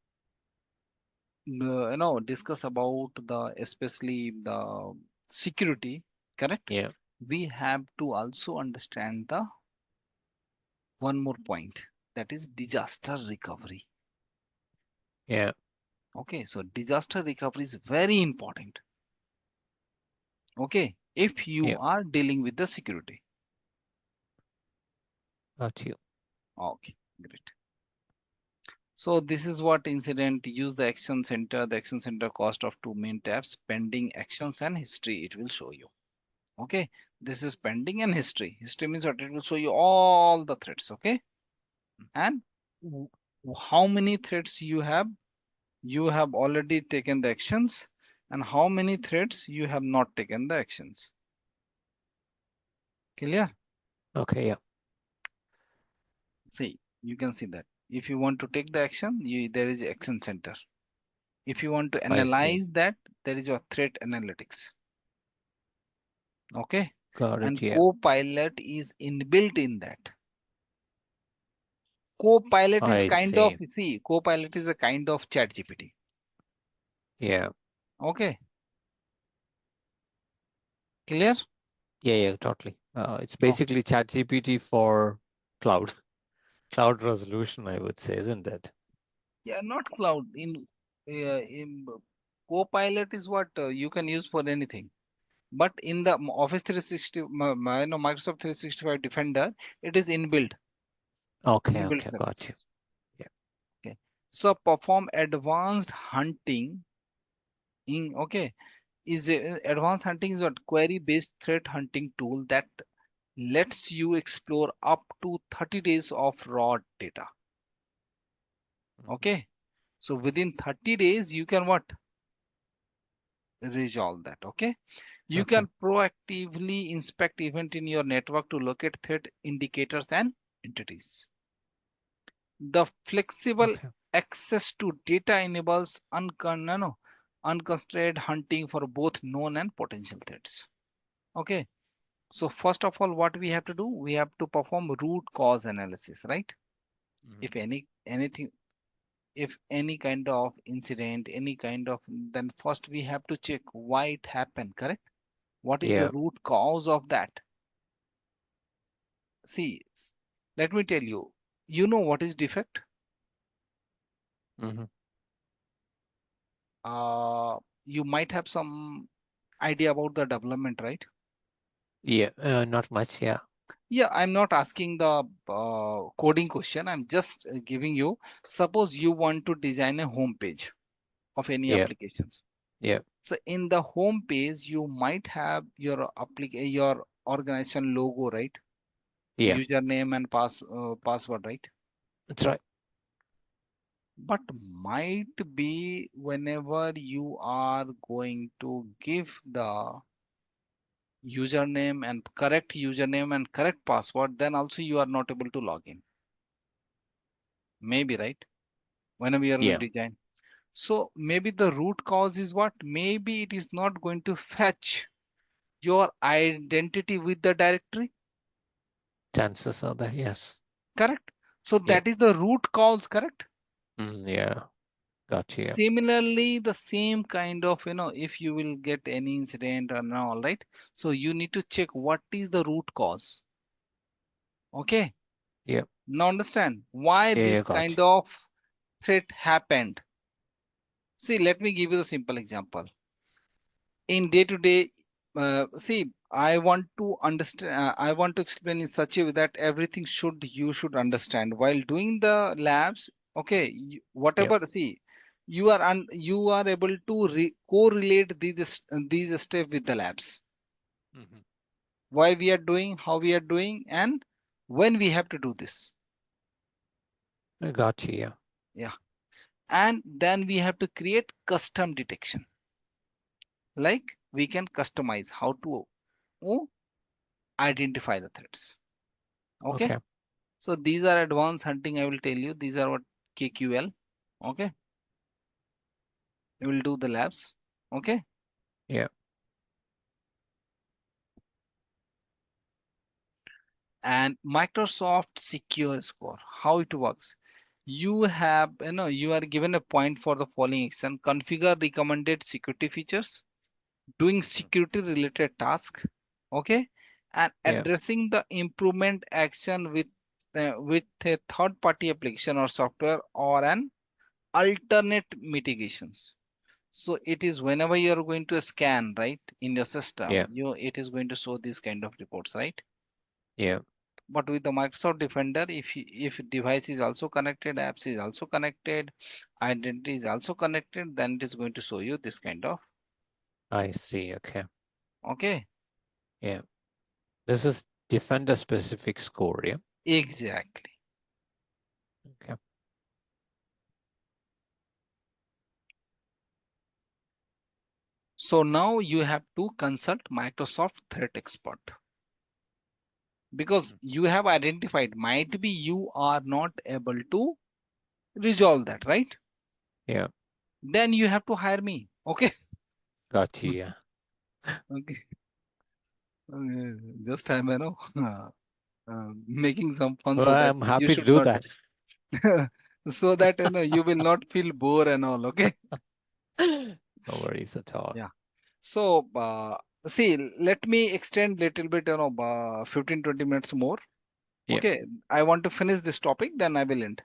Speaker 2: discuss about the, especially the security, correct?
Speaker 1: yeah,
Speaker 2: We have to also understand the one more point, that is disaster recovery.
Speaker 1: yeah,
Speaker 2: Okay, so disaster recovery is very important. Okay, if you
Speaker 1: yeah.
Speaker 2: are dealing with the security.
Speaker 1: Got you.
Speaker 2: Okay, great. So this is what incident, use the action center cost of two main tabs, pending actions and history. It will show you. Okay, this is pending and history. History means what? It will show you all the threads. Okay, and how many threads you have. You have already taken the actions, and how many threads you have not taken the actions. Clear?
Speaker 1: Okay, yeah,
Speaker 2: See, you can see that. If you want to take the action, there is action center. If you want to
Speaker 1: I see.
Speaker 2: analyze that, there is your threat analytics. Okay.
Speaker 1: Got
Speaker 2: And
Speaker 1: it. Yeah,
Speaker 2: Copilot is inbuilt in that. Copilot is
Speaker 1: I
Speaker 2: kind of,
Speaker 1: see.
Speaker 2: see, Copilot is a kind of chat GPT.
Speaker 1: Yeah,
Speaker 2: Okay. Clear?
Speaker 1: yeah, totally. It's
Speaker 2: Okay.
Speaker 1: basically ChatGPT for cloud, cloud resolution, I would say, isn't it?
Speaker 2: Yeah, not cloud. In Copilot is what you can use for anything. But in the Office 360, Microsoft 365 Defender, it is
Speaker 1: Okay,
Speaker 2: inbuilt
Speaker 1: okay, got you.
Speaker 2: services.
Speaker 1: Yeah.
Speaker 2: Okay. So perform advanced hunting in, okay, advanced hunting is what query based threat hunting tool that lets you explore up to 30 days of raw data.
Speaker 1: Mhm.
Speaker 2: Okay. So within 30 days, you can what? Resolve that. Okay. You
Speaker 1: Okay,
Speaker 2: can proactively inspect event in your network to locate threat indicators and entities. The flexible
Speaker 1: okay,
Speaker 2: access to data enables unconstrained hunting for both known and potential threats. Okay. So first of all, what we have to do, we have to perform root cause analysis, right?
Speaker 1: Mhm.
Speaker 2: If anything, if any kind of incident, any kind of, then first we have to check why it happened, correct? What is the
Speaker 1: Yeah.
Speaker 2: root cause of that? See, let me tell you, you know what is defect?
Speaker 1: Hmm.
Speaker 2: Uh, you might have some idea about the development, right?
Speaker 1: Yeah, not much. Yeah,
Speaker 2: Yeah, I'm not asking the coding question. I'm just giving you, suppose you want to design a home page of any
Speaker 1: yeah,
Speaker 2: applications.
Speaker 1: yeah,
Speaker 2: So in the home page, you might have your your organization logo, right?
Speaker 1: yeah.
Speaker 2: Username and password, right?
Speaker 1: That's right.
Speaker 2: But might be whenever you are going to give the username and correct password, then also you are not able to log in. Maybe, right? Whenever you are going
Speaker 1: Yeah,
Speaker 2: to design. So maybe the root cause is what? Maybe it is not going to fetch your identity with the directory.
Speaker 1: chances are there. Yes.
Speaker 2: Correct. So
Speaker 1: Yeah.
Speaker 2: that is the root cause, correct?
Speaker 1: Yeah. Got you. Yeah.
Speaker 2: Similarly, the same kind of, if you will get any incident and all, right? So you need to check what is the root cause. Okay.
Speaker 1: Yeah.
Speaker 2: Now understand why
Speaker 1: Yeah.
Speaker 2: this
Speaker 1: Yeah. Got
Speaker 2: kind
Speaker 1: you.
Speaker 2: of threat happened. See, let me give you the simple example. In day to day, see, I want to understand, I want to explain in such a way that everything you should understand while doing the labs. Okay,
Speaker 1: Yeah.
Speaker 2: whatever, see, you are able to correlate these steps with the labs,
Speaker 1: Hmm.
Speaker 2: why we are doing, how we are doing, and when we have to do this.
Speaker 1: I got you. Yeah.
Speaker 2: Yeah. And then we have to create custom detection, like we can customize how to, oh, identify the threats. Okay.
Speaker 1: Okay.
Speaker 2: So these are advanced hunting. I will tell you. These are what KQL. Okay. You will do the labs. Okay.
Speaker 1: Yeah.
Speaker 2: And Microsoft Secure Score. How it works? You have, you are given a point for the following action: configure recommended security features, doing
Speaker 1: Mm.
Speaker 2: security related task, okay, and
Speaker 1: Yeah.
Speaker 2: addressing the improvement action with a third party application or software or an alternate mitigations. So it is whenever you are going to scan, right, in your system,
Speaker 1: Yeah.
Speaker 2: it is going to show these kind of reports, right?
Speaker 1: Yeah.
Speaker 2: But with the Microsoft Defender, if device is also connected, apps is also connected, identity is also connected, then it is going to show you this kind of,
Speaker 1: I see. Okay.
Speaker 2: okay.
Speaker 1: Yeah. This is Defender specific score. Yeah.
Speaker 2: Exactly.
Speaker 1: Okay.
Speaker 2: So now you have to consult Microsoft Threat Expert because
Speaker 1: Mm.
Speaker 2: you have identified might be you are not able to resolve that, right?
Speaker 1: Yeah.
Speaker 2: Then you have to hire me. Okay.
Speaker 1: Got you. Yeah.
Speaker 2: Okay. Just I'm, making some fun
Speaker 1: Well,
Speaker 2: so that
Speaker 1: I'm
Speaker 2: you
Speaker 1: happy to
Speaker 2: should
Speaker 1: do
Speaker 2: not,
Speaker 1: that.
Speaker 2: so that you will not feel bored and all. Okay.
Speaker 1: No worries at all.
Speaker 2: Yeah. So see, let me extend little bit, 15, 20 minutes more.
Speaker 1: Yeah.
Speaker 2: Okay. I want to finish this topic, then I will end.